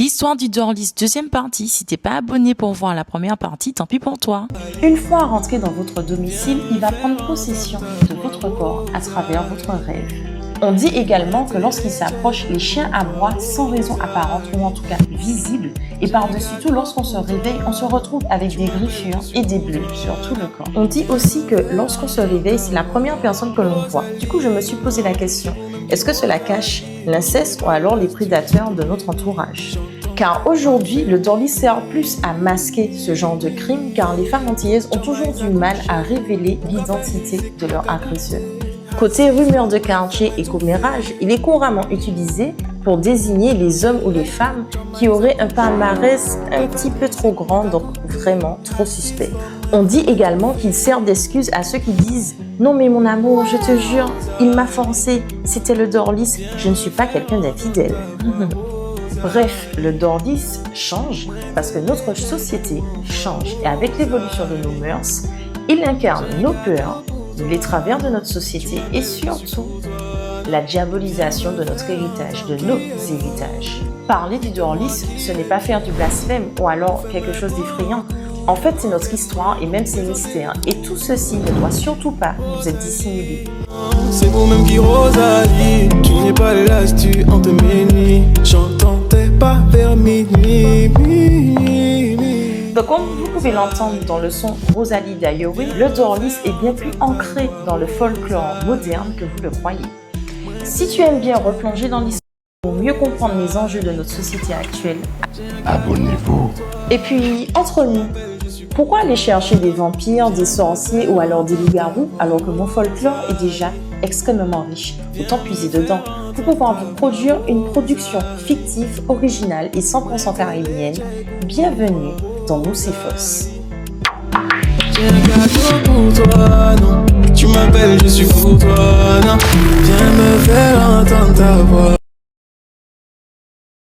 L'histoire du Dorlis, deuxième partie. Si t'es pas abonné pour voir la première partie, tant pis pour toi. Une fois rentré dans votre domicile, il va prendre possession de votre corps à travers votre rêve. On dit également que lorsqu'il s'approche, les chiens aboient sans raison apparente ou en tout cas visible. Et par-dessus tout, lorsqu'on se réveille, on se retrouve avec des griffures et des bleus sur tout le corps. On dit aussi que lorsqu'on se réveille, c'est la première personne que l'on voit. Du coup, je me suis posé la question, est-ce que cela cache l'inceste ou alors les prédateurs de notre entourage? Car aujourd'hui, le Dorlis sert plus à masquer ce genre de crime car les femmes antillaises ont toujours du mal à révéler l'identité de leur agresseur. Côté rumeurs de quartier et commérage, il est couramment utilisé pour désigner les hommes ou les femmes qui auraient un palmarès un petit peu trop grand, donc vraiment trop suspect. On dit également qu'il sert d'excuse à ceux qui disent « Non mais mon amour, je te jure, il m'a forcé, c'était le Dorlis, je ne suis pas quelqu'un d'infidèle. » Bref, le Dorlis change parce que notre société change et avec l'évolution de nos mœurs, il incarne nos peurs, les travers de notre société et surtout la diabolisation de notre héritage, de nos héritages. Parler du Dorlis, ce n'est pas faire du blasphème ou alors quelque chose d'effrayant. En fait, c'est notre histoire et même ses mystères. Et tout ceci ne doit surtout pas nous être dissimulé. C'est vous-même qui Rosalie, tu n'es pas là si tu hantes mes nuits. J'entends tes pas vers minuit. Donc, comme vous pouvez l'entendre dans le son Rosalie d'Ayowe, le Dorlis est bien plus ancré dans le folklore moderne que vous le croyez. Si tu aimes bien replonger dans l'histoire pour mieux comprendre les enjeux de notre société actuelle, abonnez-vous. Et puis, entre nous, pourquoi aller chercher des vampires, des sorciers ou alors des loups-garous alors que mon folklore est déjà extrêmement riche? Autant puiser dedans pour pouvoir vous produire une production fictive, originale et 100% caribéenne. Bienvenue dans Moussifos. J'ai un cadeau pour toi, non. Tu m'appelles, je suis pour toi, non. Viens me faire entendre ta voix.